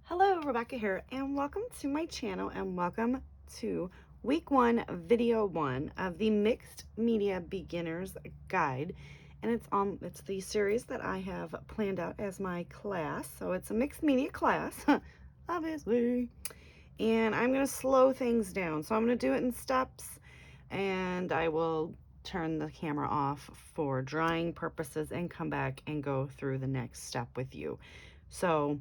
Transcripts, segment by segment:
Hello, Rebecca here, and welcome to my channel, and welcome to week 1, video 1 of the Mixed Media Beginners Guide. And it's the series that I have planned out as my class. So it's a mixed media class, obviously. And I'm going to slow things down. So I'm going to do it in steps, and I will turn the camera off for drawing purposes and come back and go through the next step with you. So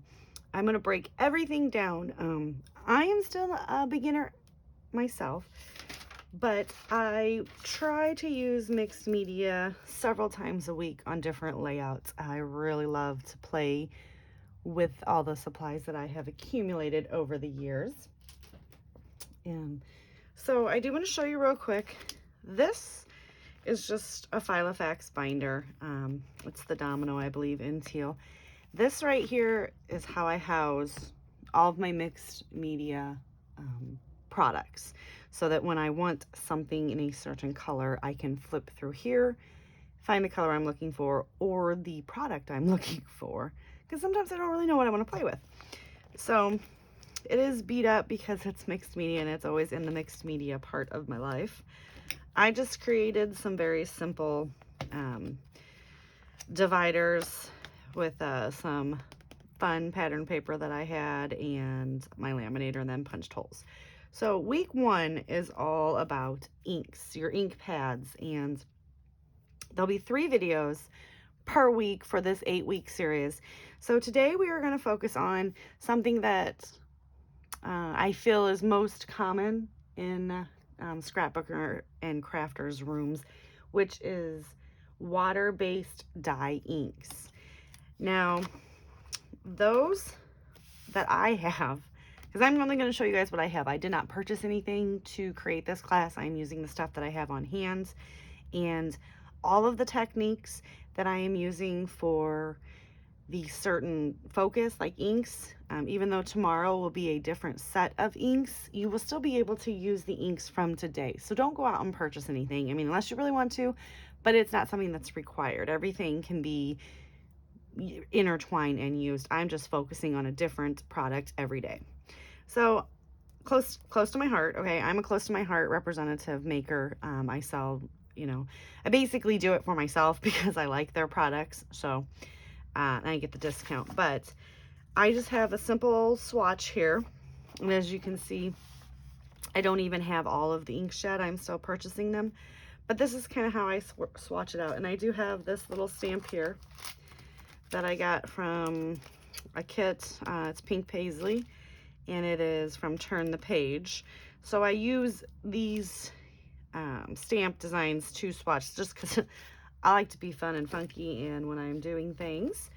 I'm going to break everything down. I am still a beginner myself, but I try to use mixed media several times a week on different layouts. I really love to play with all the supplies that I have accumulated over the years. And so I do want to show you real quick. This is just a Filofax binder. It's the Domino, I believe, in teal. This right here is how I house all of my mixed media products, so that when I want something in a certain color, I can flip through here, find the color I'm looking for or the product I'm looking for, because sometimes I don't really know what I want to play with. So it is beat up because it's mixed media and it's always in the mixed media part of my life. I just created some very simple dividers with some fun pattern paper that I had and my laminator, and then punched holes. So week 1 is all about inks, your ink pads, and there'll be 3 videos per week for this 8-week series. So today we are going to focus on something that I feel is most common in scrapbooker and crafters rooms, which is water-based dye inks. Now, those that I have, because I'm only going to show you guys what I have. I did not purchase anything to create this class. I'm using the stuff that I have on hand, and all of the techniques that I am using for the certain focus, like inks, even though tomorrow will be a different set of inks, you will still be able to use the inks from today. So don't go out and purchase anything. I mean, unless you really want to, but it's not something that's required. Everything can be intertwined and used. I'm just focusing on a different product every day. So close to my heart. Okay, I'm a close to my heart representative maker. I sell, I basically do it for myself because I like their products. So and I get the discount, but I just have a simple swatch here. And as you can see, I don't even have all of the inks yet. I'm still purchasing them, but this is kind of how I swatch it out. And I do have this little stamp here that I got from a kit. It's pink paisley, and it is from Turn the Page. So I use these stamp designs to swatch just because I like to be fun and funky, and when I'm doing things,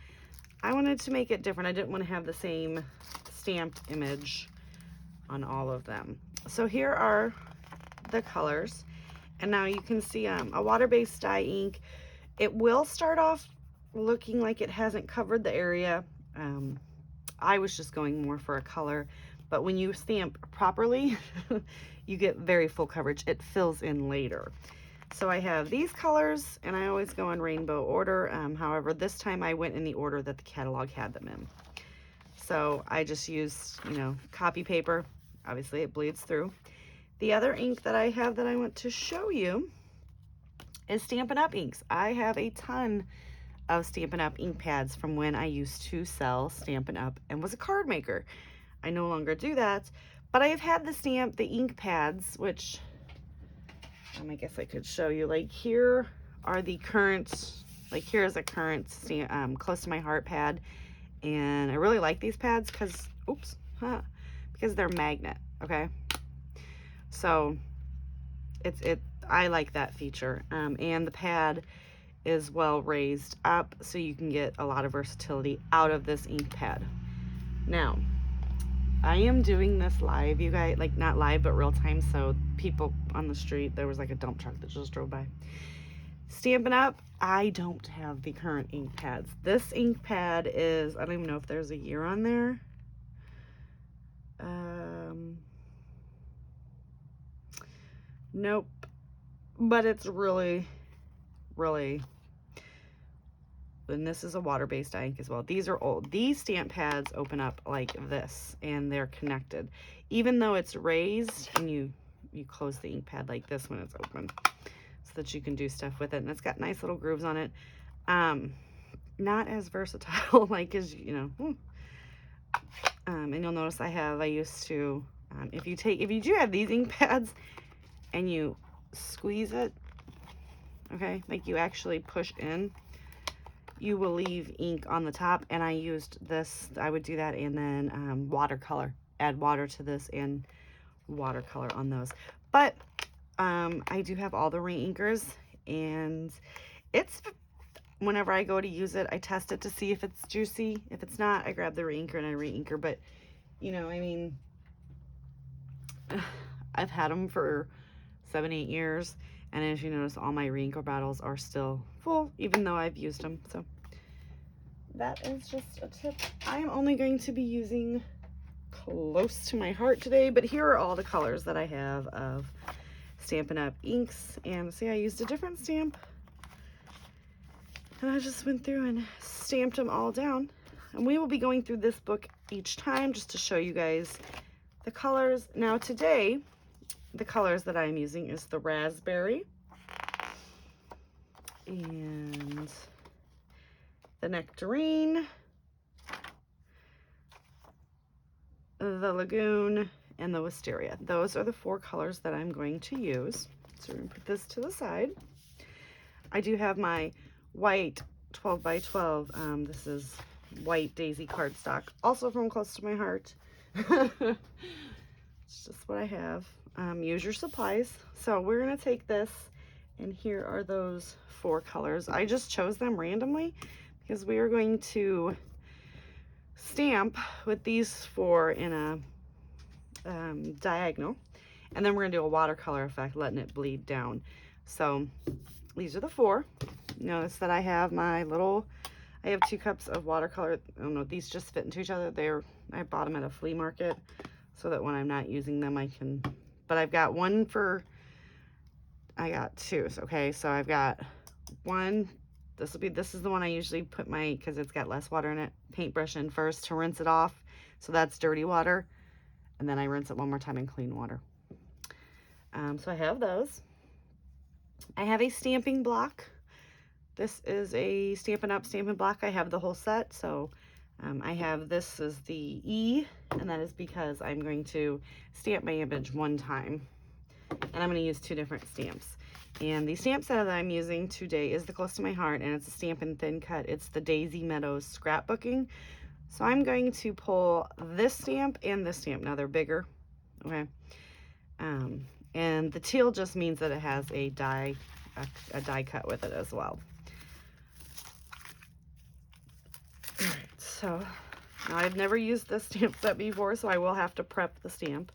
I wanted to make it different. I didn't want to have the same stamped image on all of them. So here are the colors, and now you can see a water-based dye ink. It will start off looking like it hasn't covered the area. I was just going more for a color, but when you stamp properly, you get very full coverage. It fills in later. So I have these colors, and I always go in rainbow order. However, this time I went in the order that the catalog had them in. So I just used, copy paper. Obviously it bleeds through. The other ink that I have that I want to show you is Stampin' Up! Inks. I have a ton of Stampin' Up! Ink pads from when I used to sell Stampin' Up! And was a card maker. I no longer do that, but I have had the ink pads, which I guess I could show you. Like, here are the current, like here's a current close to my heart pad, and I really like these pads because, because they're magnet. Okay, so I like that feature, and the pad is well raised up, so you can get a lot of versatility out of this ink pad. Now, I am doing this live, you guys, like not live, but real time. So people on the street, there was like a dump truck that just drove by. Stampin' Up! I don't have the current ink pads. This ink pad is, I don't even know if there's a year on there. Nope. But it's really, really and this is a water-based ink as well. These are old. These stamp pads open up like this, and they're connected. Even though it's raised, and you close the ink pad like this when it's open, so that you can do stuff with it. And it's got nice little grooves on it. Not as versatile, like, as you know. And you'll notice I used to, if you do have these ink pads and you squeeze it, okay, like you actually push in, you will leave ink on the top. And I used this, I would do that, and then watercolor, add water to this and watercolor on those. But I do have all the reinkers, and it's, whenever I go to use it, I test it to see if it's juicy. If it's not, I grab the reinker and I reinker. But you know, I mean, I've had them for 7-8 years, and as you notice, all my reinker bottles are still full, even though I've used them. So that is just a tip I am only going to be using close to my heart today. But here are all the colors that I have of Stampin' Up! Inks. And see, I used a different stamp, and I just went through and stamped them all down. And we will be going through this book each time just to show you guys the colors. Now today, the colors that I'm using is the raspberry and the nectarine, the lagoon, and the wisteria. Those are the 4 colors that I'm going to use. So we're going to put this to the side. I do have my white 12 by 12. This is white daisy cardstock, also from close to my heart. It's just what I have. Use your supplies. So we're going to take this, and here are those 4 colors. I just chose them randomly because we are going to stamp with these 4 in a diagonal, and then we're going to do a watercolor effect, letting it bleed down. So these are the 4. Notice that I have my little, I have 2 cups of watercolor. I don't know, these just fit into each other. I bought them at a flea market so that when I'm not using them, I can, but I've got one for, I got 2. Okay, so I've got one, this is the one I usually put my, because it's got less water in it, paintbrush in first to rinse it off. So that's dirty water. And then I rinse it one more time in clean water. So I have those. I have a stamping block. This is a Stampin' Up! Stamping block. I have the whole set. So I have, this is the E, and that is because I'm going to stamp my image one time. And I'm going to use 2 different stamps. And the stamp set that I'm using today is the Close to My Heart, and it's a Stampin' Thin Cut. It's the Daisy Meadows Scrapbooking. So I'm going to pull this stamp and this stamp. Now they're bigger, okay? And the teal just means that it has a die cut with it as well. All right, so now I've never used this stamp set before, so I will have to prep the stamp.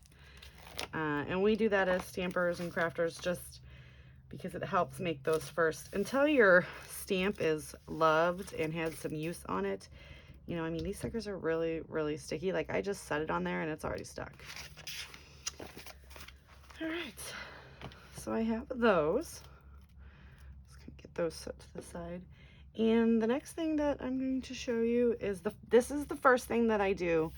And we do that as stampers and crafters just because it helps make those first. Until your stamp is loved and has some use on it, you know, I mean, these suckers are really, really sticky. Like, I just set it on there and it's already stuck. All right, so I have those. Just gonna get those set to the side. And the next thing that I'm going to show you is this is the first thing that I do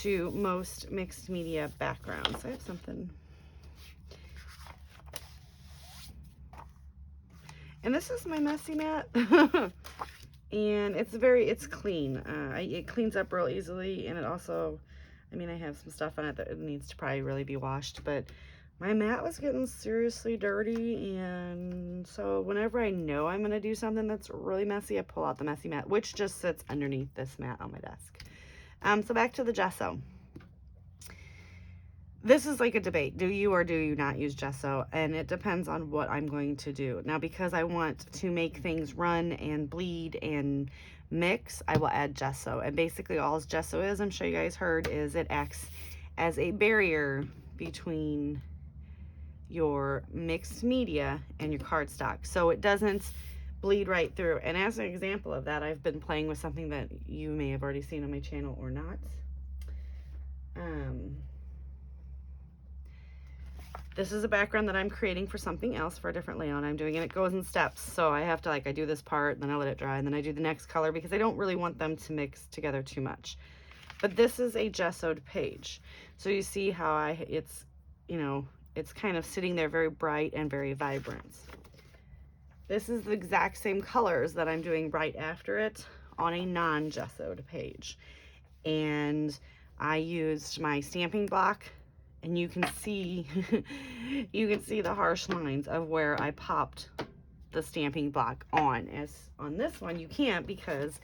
to most mixed media backgrounds. I have something. And this is my messy mat. And it's clean. It cleans up real easily, and it also, I mean, I have some stuff on it that it needs to probably really be washed, but my mat was getting seriously dirty, and so whenever I know I'm going to do something that's really messy, I pull out the messy mat, which just sits underneath this mat on my desk. So back to the gesso. This is like a debate. Do you or do you not use gesso? And it depends on what I'm going to do. Now, because I want to make things run and bleed and mix, I will add gesso. And basically all gesso is, I'm sure you guys heard, is it acts as a barrier between your mixed media and your cardstock. So it doesn't bleed right through. And as an example of that, I've been playing with something that you may have already seen on my channel or not. This is a background that I'm creating for something else, for a different layout I'm doing, and it goes in steps. So I have to, like, I do this part, and then I let it dry, and then I do the next color because I don't really want them to mix together too much. But this is a gessoed page. So you see how it's, you know, it's kind of sitting there very bright and very vibrant. This is the exact same colors that I'm doing right after it on a non-gessoed page. And I used my stamping block, and you can see you can see the harsh lines of where I popped the stamping block on. As on this one, you can't, because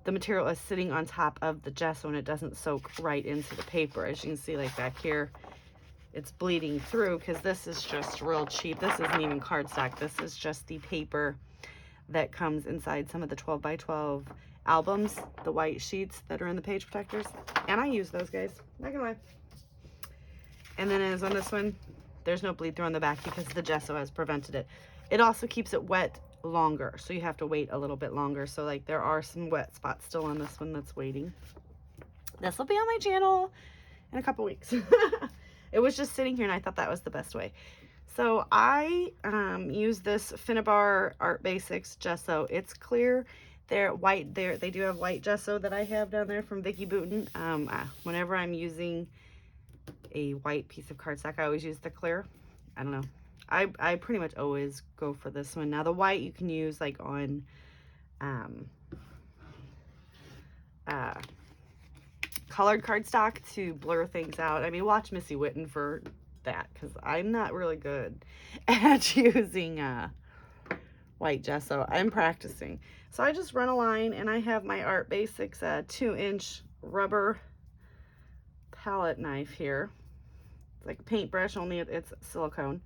the material is sitting on top of the gesso and it doesn't soak right into the paper. As you can see, like back here, it's bleeding through because this is just real cheap. This isn't even cardstock. This is just the paper that comes inside some of the 12 by 12 albums, the white sheets that are in the page protectors. And I use those, guys, not gonna lie. And then as on this one, there's no bleed through on the back because the gesso has prevented it. It also keeps it wet longer, so you have to wait a little bit longer. So like there are some wet spots still on this one that's waiting. This will be on my channel in a couple weeks. It was just sitting here and I thought that was the best way. So I use this Finnabar Art Basics gesso. It's clear. They're white. They do have white gesso that I have down there from Vicky Booten. Whenever I'm using a white piece of cardstock, I always use the clear. I don't know. I pretty much always go for this one. Now the white you can use like on colored cardstock to blur things out. I mean, watch Missy Witten for that, because I'm not really good at using white gesso. I'm practicing. So I just run a line, and I have my Art Basics 2-inch rubber palette knife here. It's like a paintbrush, only it's silicone.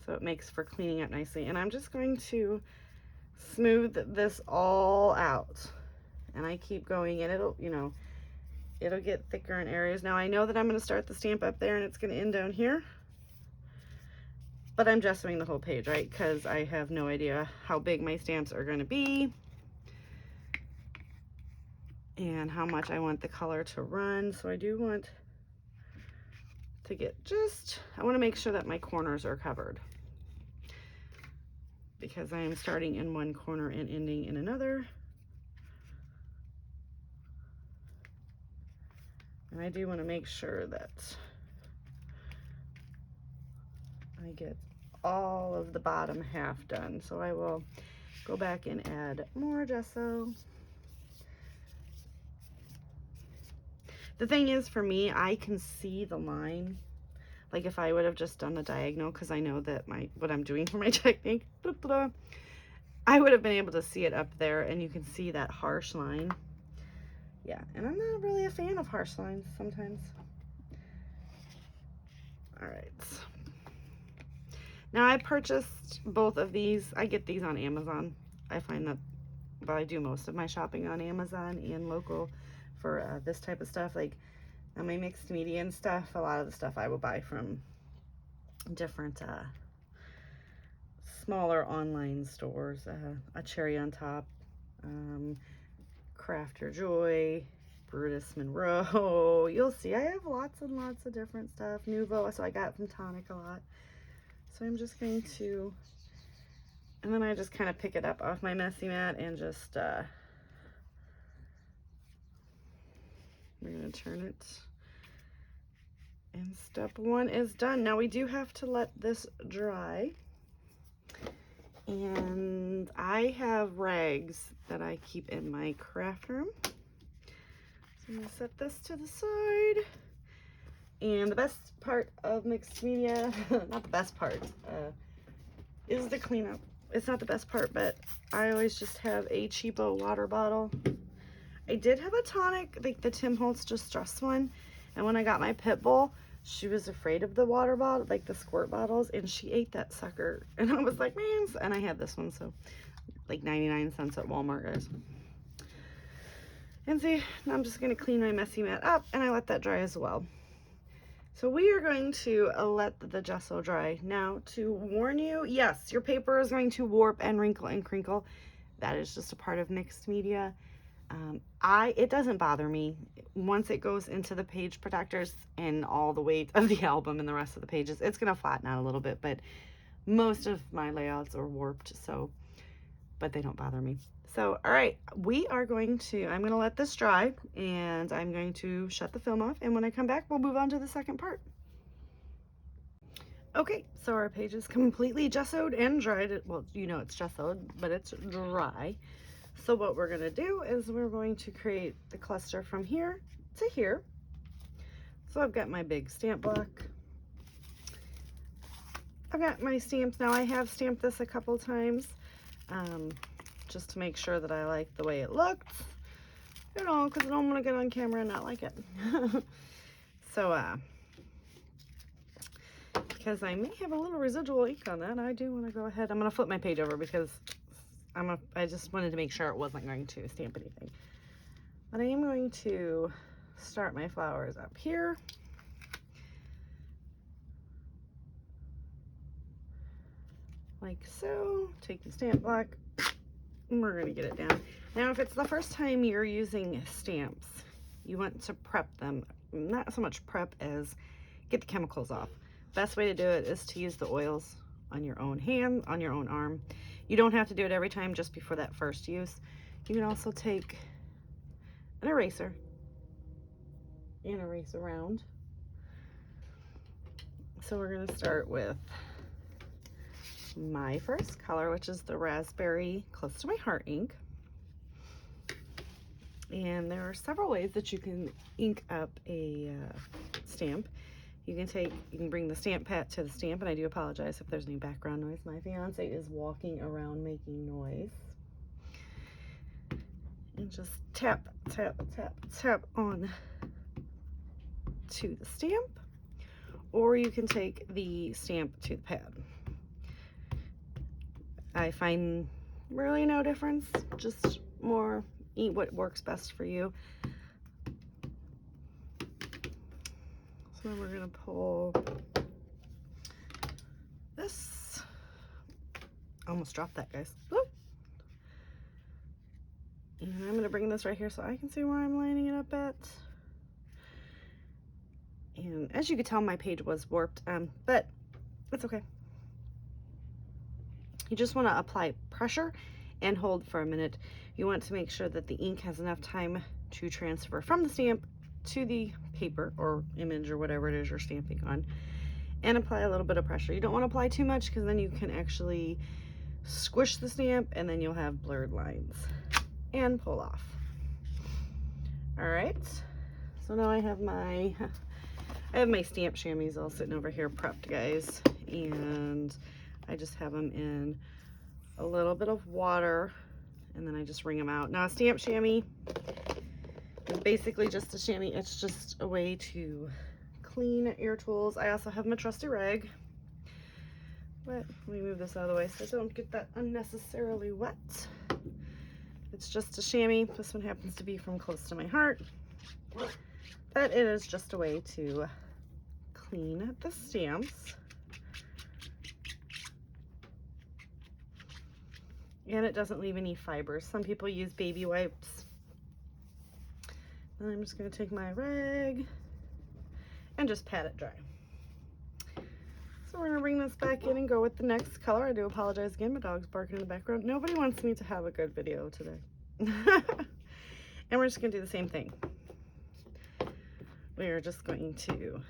So it makes for cleaning up nicely. And I'm just going to smooth this all out. And I keep going, and it'll, you know, it'll get thicker in areas. Now I know that I'm going to start the stamp up there and it's going to end down here, but I'm gessoing the whole page, right? Because I have no idea how big my stamps are going to be and how much I want the color to run. So I do want to get I want to make sure that my corners are covered, because I am starting in one corner and ending in another. And I do want to make sure that I get all of the bottom half done. So I will go back and add more gesso. The thing is, for me, I can see the line. Like if I would have just done the diagonal, because I know that what I'm doing for my technique, I would have been able to see it up there, and you can see that harsh line. Yeah, and I'm not really a fan of harsh lines sometimes. All right. Now I purchased both of these. I get these on Amazon. I find that, but I do most of my shopping on Amazon and local for this type of stuff. Like my mixed media and stuff, a lot of the stuff I will buy from different smaller online stores. A Cherry on Top, Craft Your Joy, Brutus Monroe. You'll see I have lots and lots of different stuff. Nuvo, so I got from Tonic a lot. So I'm just going to, and then I just kind of pick it up off my messy mat and just we're going to turn it, and step one is done. Now we do have to let this dry, and I have rags that I keep in my craft room. So I'm going to set this to the side. And the best part of mixed media, not the best part, is the cleanup. It's not the best part, but I always just have a cheapo water bottle. I did have a tonic, like the Tim Holtz Distress one, and when I got my pit bull, she was afraid of the water bottle, like the squirt bottles, and she ate that sucker. And I was like, man, and I had this one, so like 99 cents at Walmart, guys. And see, now I'm just going to clean my messy mat up, and I let that dry as well. So we are going to let the gesso dry. Now, to warn you, yes, your paper is going to warp and wrinkle and crinkle. That is just a part of mixed media. It doesn't bother me once it goes into the page protectors and all the weight of the album and the rest of the pages. It's gonna flatten out a little bit, but most of my layouts are warped, so, but they don't bother me. So, all right, I'm gonna let this dry and I'm going to shut the film off, and when I come back, we'll move on to the second part. Okay, so our page is completely gessoed and dried. Well, you know it's gessoed, but it's dry. So what we're gonna do is we're going to create the cluster from here to here. So I've got my big stamp block. I've got my stamps. Now I have stamped this a couple times just to make sure that I like the way it looked, you know, because I don't want to get on camera and not like it. So because I may have a little residual ink on that, I do want to go ahead. I'm going to flip my page over because I just wanted to make sure it wasn't going to stamp anything. But I am going to start my flowers up here. Like so. Take the stamp block, and we're going to get it down. Now, if it's the first time you're using stamps, you want to prep them. Not so much prep as get the chemicals off. Best way to do it is to use the oils on your own hand, on your own arm. You don't have to do it every time just before that first use. You can also take an eraser and erase around. So we're going to start with my first color, which is the raspberry close to my heart ink. And there are several ways that you can ink up a stamp. You can bring the stamp pad to the stamp, and I do apologize if there's any background noise. My fiance is walking around making noise. And just tap, tap, tap, tap on to the stamp, or you can take the stamp to the pad. I find really no difference, just more eat what works best for you. So we're gonna pull this. Almost dropped that, guys. Woo! And I'm gonna bring this right here so I can see where I'm lining it up at. And as you can tell, my page was warped, but it's okay. You just want to apply pressure and hold for a minute. You want to make sure that the ink has enough time to transfer from the stamp to the paper or image or whatever it is you're stamping on, and apply a little bit of pressure. You don't want to apply too much because then you can actually squish the stamp and then you'll have blurred lines. And pull off. All right, so now I have my stamp chamois all sitting over here prepped, guys, and I just have them in a little bit of water, and then I just wring them out. Now, a stamp chamois is basically just a chamois. It's just a way to clean your tools. I also have my trusty rag, but let me move this out of the way so I don't get that unnecessarily wet. It's just a chamois. This one happens to be from close to my heart, but it is just a way to clean the stamps. And it doesn't leave any fibers. Some people use baby wipes. And I'm just going to take my rag and just pat it dry. So we're going to bring this back in and go with the next color. I do apologize again, my dog's barking in the background. Nobody wants me to have a good video today. And we're just going to do the same thing. We are just going to,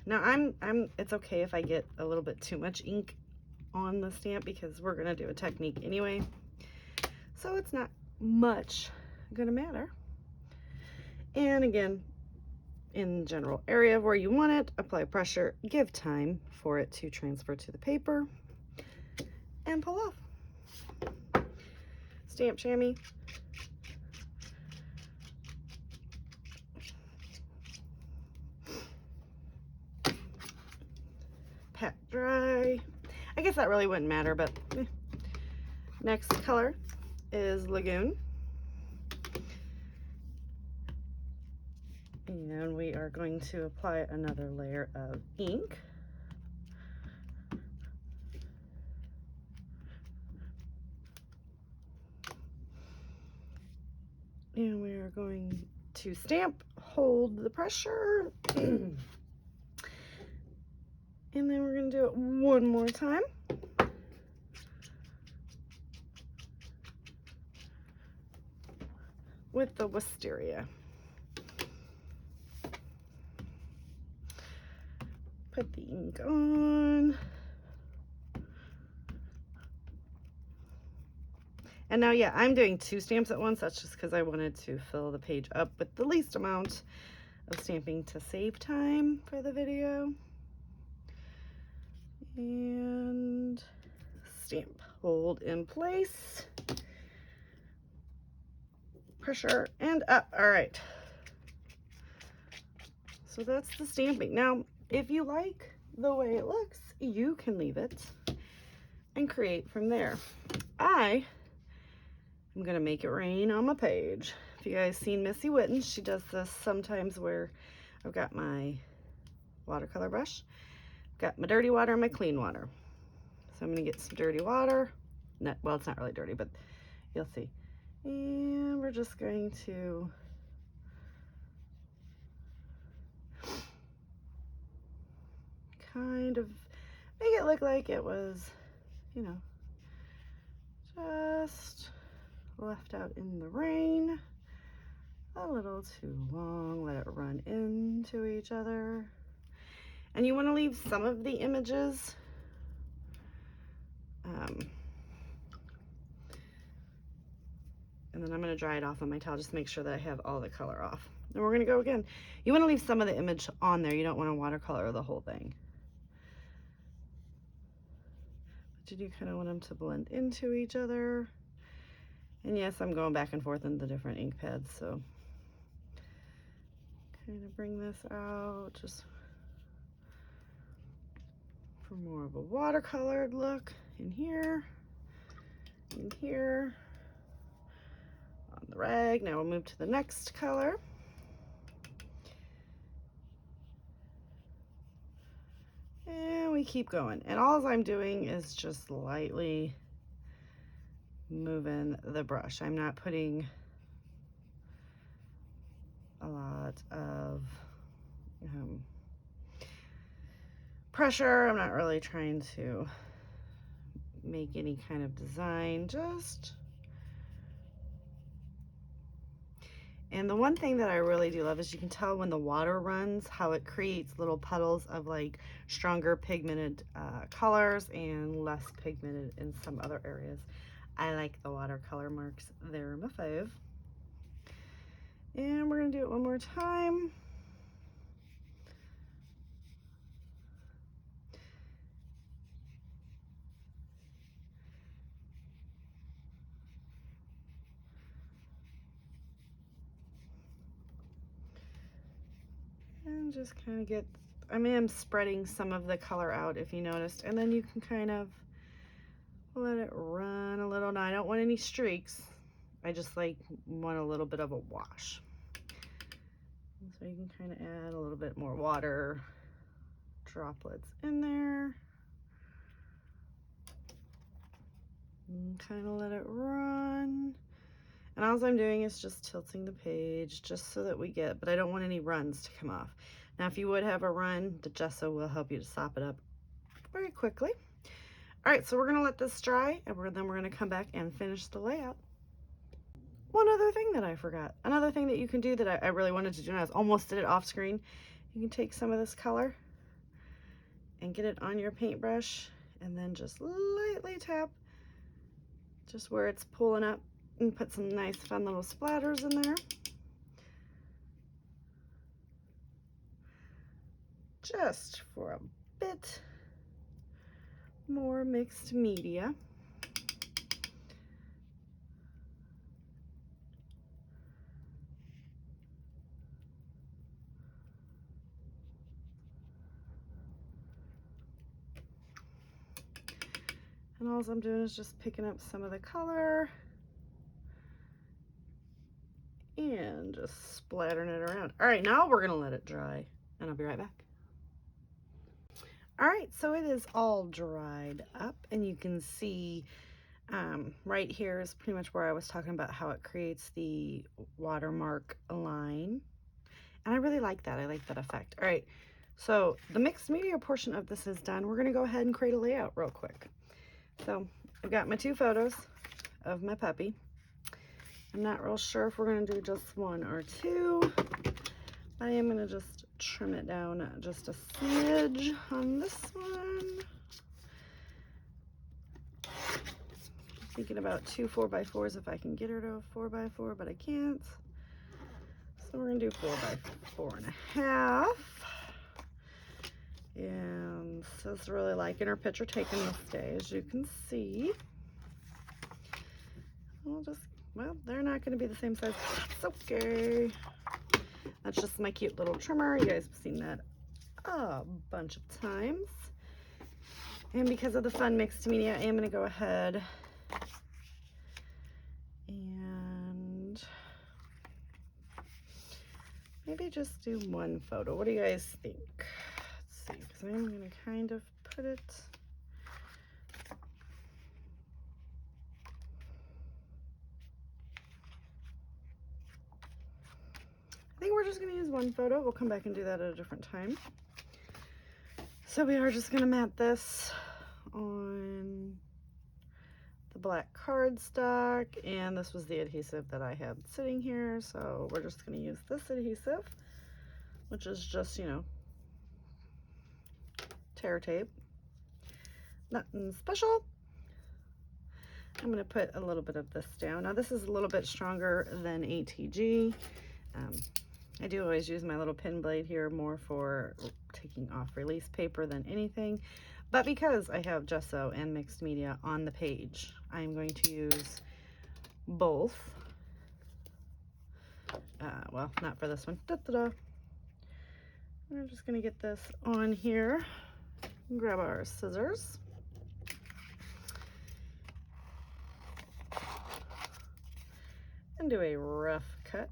now it's okay if I get a little bit too much ink on the stamp because we're going to do a technique anyway. So it's not much going to matter. And again, in the general area where you want it, apply pressure, give time for it to transfer to the paper, and pull off. Stamp chamois. Pat dry. I guess that really wouldn't matter, but next color is Lagoon. And we are going to apply another layer of ink. And are going to stamp, hold the pressure, and then we're going to do it one more time. With the wisteria. Put the ink on. And now, yeah, I'm doing 2 stamps at once. That's just because I wanted to fill the page up with the least amount of stamping to save time for the video. And stamp, hold in place. Pressure and up. All right. So that's the stamping. Now, if you like the way it looks, you can leave it and create from there. I'm gonna make it rain on my page. If you guys seen Missy Witten, she does this sometimes where I've got my watercolor brush, got my dirty water and my clean water. So I'm gonna get some dirty water. Well, it's not really dirty, but you'll see. And we're just going to kind of make it look like it was, you know, just left out in the rain a little too long. Let it run into each other. And you want to leave some of the images and then I'm going to dry it off on my towel just to make sure that I have all the color off. And we're going to go again. You want to leave some of the image on there. You don't want to watercolor the whole thing. But you do kind of want them to blend into each other. And yes, I'm going back and forth in the different ink pads, so kind of bring this out just for more of a watercolored look in here, on the rag. Now we'll move to the next color. And we keep going. And all I'm doing is just lightly moving the brush. I'm not putting a lot of pressure. I'm not really trying to make any kind of design, just. And the one thing that I really do love is you can tell when the water runs how it creates little puddles of like stronger pigmented colors and less pigmented in some other areas. I like the watercolor marks. They're my fave. And we're gonna do it one more time. And just kind of get, I am spreading some of the color out if you noticed, and then you can kind of let it run a little. Now I don't want any streaks. I just want a little bit of a wash. And so you can kind of add a little bit more water droplets in there. And kind of let it run. And all I'm doing is just tilting the page just so that we get, but I don't want any runs to come off. Now, if you would have a run, the gesso will help you to sop it up very quickly. All right, so we're gonna let this dry, and then we're gonna come back and finish the layout. One other thing that I forgot, another thing that you can do that I really wanted to do, and I almost did it off screen, you can take some of this color and get it on your paintbrush, and then just lightly tap just where it's pulling up, and put some nice fun little splatters in there. Just for a bit more mixed media. And all I'm doing is just picking up some of the color and just splattering it around. All right, now we're gonna let it dry, and I'll be right back. All right, so it is all dried up, and you can see Right here is pretty much where I was talking about how it creates the watermark line. And I really like that. I like that effect. All right, so the mixed media portion of this is done. We're gonna go ahead and create a layout real quick. So I've got my 2 photos of my puppy. I'm not real sure if we're gonna do just 1 or 2. I am gonna just trim it down just a smidge on this one. Thinking about 2 4x4s if I can get her to a 4x4, but I can't. So we're gonna do 4x4.5. And Sis really liking her picture taken this day, as you can see. Well, they're not gonna be the same size, but that's okay. That's just my cute little trimmer. You guys have seen that a bunch of times. And because of the fun mixed media, I am gonna go ahead and maybe just do 1 photo. What do you guys think? Let's see, because I'm gonna kind of put it. I think we're just gonna use 1 photo. We'll come back and do that at a different time. So we are just gonna mat this on the black cardstock, and this was the adhesive that I had sitting here, so we're just gonna use this adhesive, which is just, you know, tear tape. Nothing special. I'm gonna put a little bit of this down. Now this is a little bit stronger than ATG. I do always use my little pin blade here more for taking off release paper than anything. But because I have gesso and mixed media on the page, I'm going to use both. Well, not for this one. Da-da-da. We're just gonna get this on here. Grab our scissors. And do a rough cut.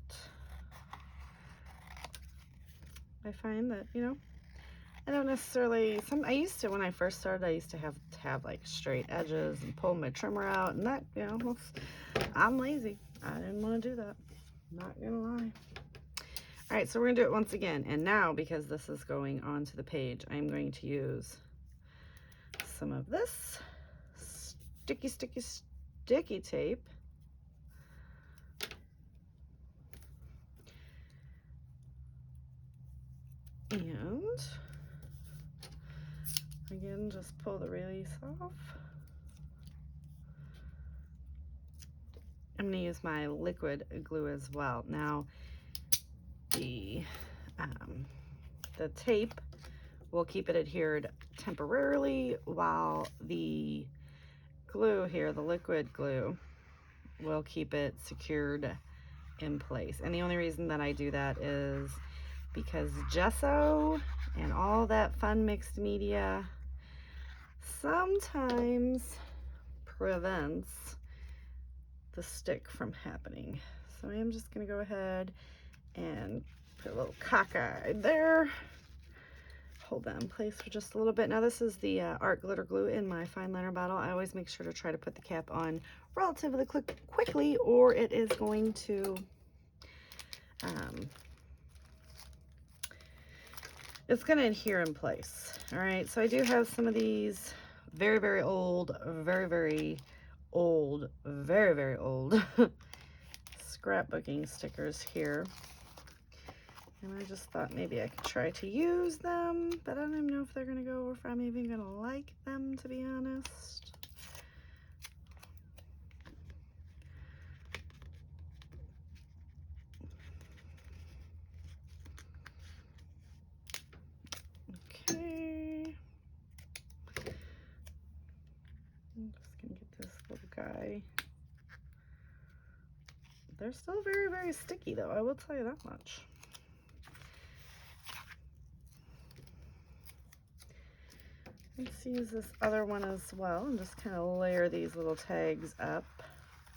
I find that, you know, I don't necessarily, I used to, when I first started, I used to have like straight edges and pull my trimmer out, and that, you know, I'm lazy. I didn't want to do that. Not gonna lie. All right, so we're gonna do it once again, and now because this is going onto the page, I'm going to use some of this sticky tape. And again, just pull the release off. I'm gonna use my liquid glue as well. Now, the tape will keep it adhered temporarily, while the glue here, the liquid glue, will keep it secured in place. And the only reason that I do that is because gesso and all that fun mixed media sometimes prevents the stick from happening. So I am just gonna go ahead and put a little cockeyed there. Hold that in place for just a little bit. Now this is the art glitter glue in my fine liner bottle. I always make sure to try to put the cap on relatively quickly, or it is going to it's going to adhere in place. All right, so I do have some of these very old scrapbooking stickers here, and I just thought maybe I could try to use them, but I don't even know if they're going to go or if I'm even going to like them, to be honest. Okay, I'm just going to get this little guy. They're still very sticky though, I will tell you that much. Let's use this other one as well and just kind of layer these little tags up.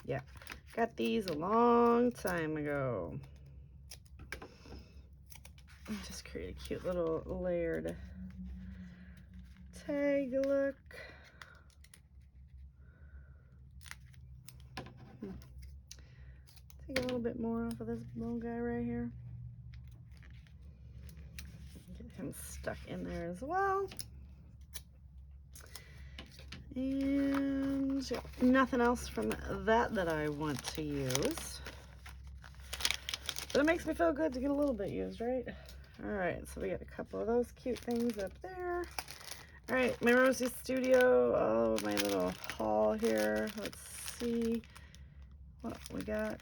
Yeah, got these a long time ago. And just create a cute little layered tag look. Take a little bit more off of this little guy right here. Get him stuck in there as well. And yeah, nothing else from that I want to use. But it makes me feel good to get a little bit used, right? All right, so we got a couple of those cute things up there. All right, my Rosie Studio, oh, my little haul here. Let's see what we got.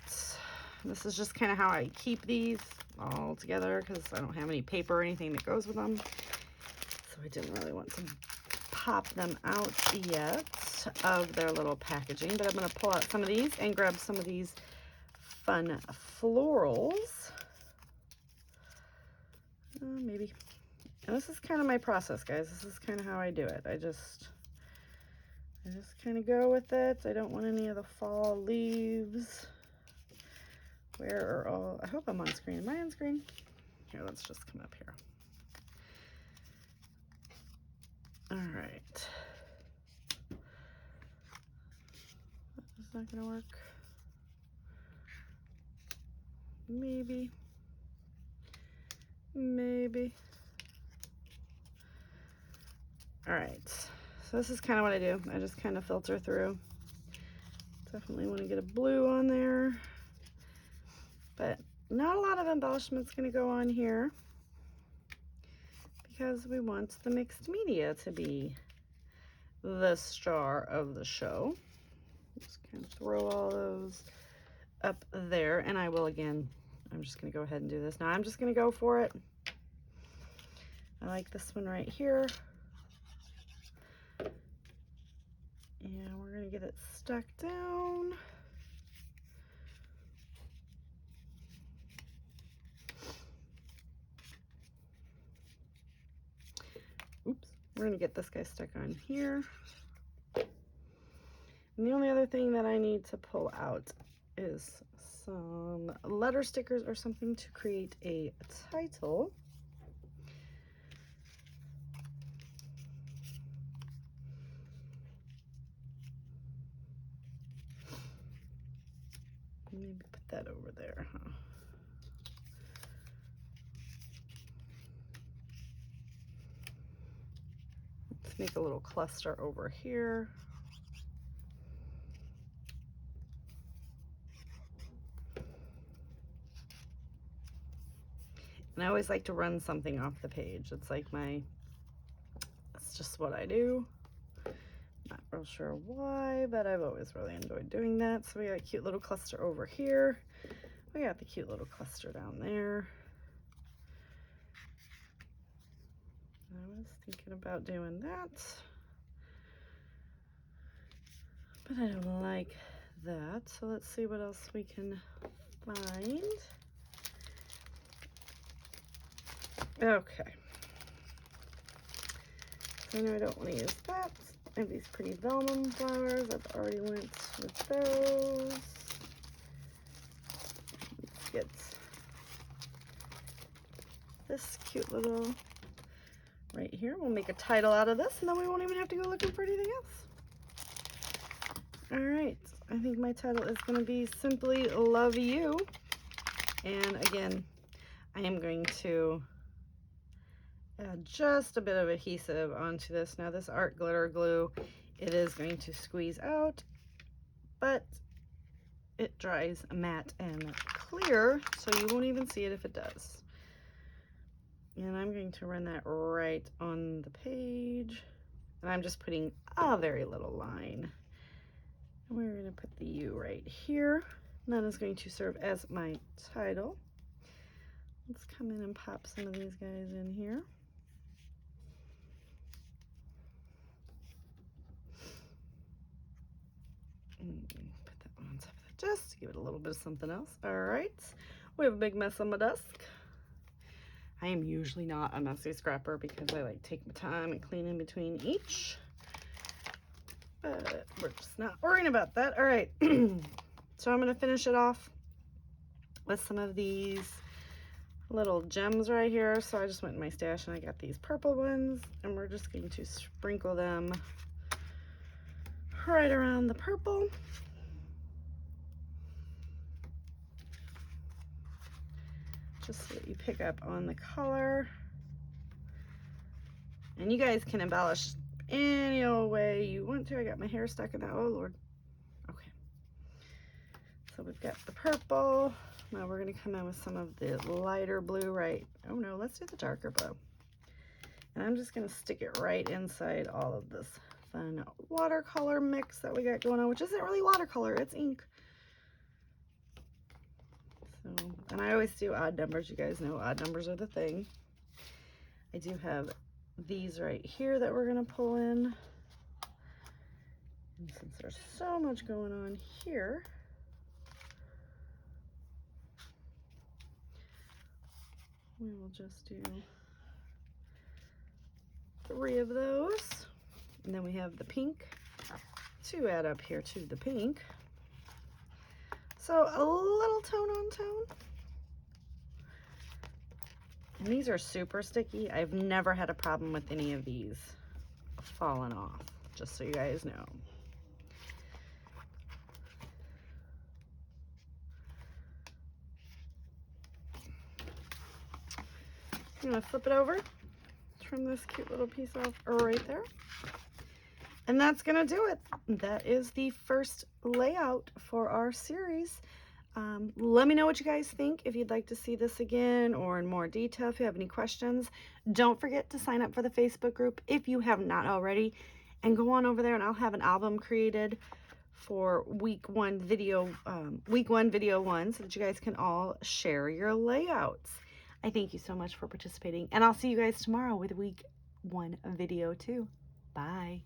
This is just kind of how I keep these all together because I don't have any paper or anything that goes with them. So I didn't really want to pop them out yet of their little packaging, but I'm going to pull out some of these and grab some of these fun florals. Maybe. And this is kind of my process, guys. This is kind of how I do it. I just kind of go with it. I don't want any of the fall leaves. Where are all? I hope I'm on screen. Am I on screen? Here, let's just come up here. All right. That's not gonna work. Maybe. Maybe. All right. So this is kind of what I do. I just kind of filter through. Definitely want to get a blue on there. But not a lot of embellishment's going to go on here because we want the mixed media to be the star of the show. Just kind of throw all those up there, and I will again, I'm just going to go ahead and do this. Now I'm just going to go for it. I like this one right here. And we're going to get it stuck down. Oops, we're going to get this guy stuck on here. And the only other thing that I need to pull out is some letter stickers or something to create a title. Maybe put that over there, huh? Let's make a little cluster over here. And I always like to run something off the page. It's like that's just what I do. Not real sure why, but I've always really enjoyed doing that. So we got a cute little cluster over here. We got the cute little cluster down there. I was thinking about doing that, but I don't like that. So let's see what else we can find. Okay. So I know I don't want to use that. I have these pretty vellum flowers. I've already went with those. Let's get this cute little right here. We'll make a title out of this, and then we won't even have to go looking for anything else. All right. I think my title is going to be simply Love You. And again, I am going to add just a bit of adhesive onto this. Now this art glitter glue, it is going to squeeze out, but it dries matte and clear, so you won't even see it if it does. And I'm going to run that right on the page, and I'm just putting a very little line. And we're going to put the U right here, and that is going to serve as my title. Let's come in and pop some of these guys in here. Put that one on top of the just to give it a little bit of something else. All right, we have a big mess on my desk. I am usually not a messy scrapper because I like take my time and clean in between each, but we're just not worrying about that. All right, so I'm going to finish it off with some of these little gems right here. So I just went in my stash and I got these purple ones, and we're just going to sprinkle them right around the purple. just so that you pick up on the color. And you guys can embellish any old way you want to. I got my hair stuck in that. Oh, Lord. Okay. So we've got the purple. Now we're going to come in with some of the lighter blue, right? Oh, no, let's do the darker blue. And I'm just going to stick it right inside all of this fun watercolor mix that we got going on, which isn't really watercolor, it's ink. So, and I always do odd numbers. You guys know odd numbers are the thing. I do have these right here that we're going to pull in. And since there's so much going on here, we will just do 3 of those. And then we have the pink to add up here to the pink. So a little tone on tone. And these are super sticky. I've never had a problem with any of these falling off, just so you guys know. I'm gonna flip it over, trim this cute little piece off right there. And that's gonna do it. That is the first layout for our series. Let me know what you guys think, if you'd like to see this again or in more detail. If you have any questions, don't forget to sign up for the Facebook group if you have not already, and go on over there and I'll have an album created for week one video 1, so that you guys can all share your layouts. I thank you so much for participating, and I'll see you guys tomorrow with week 1 video 2. Bye.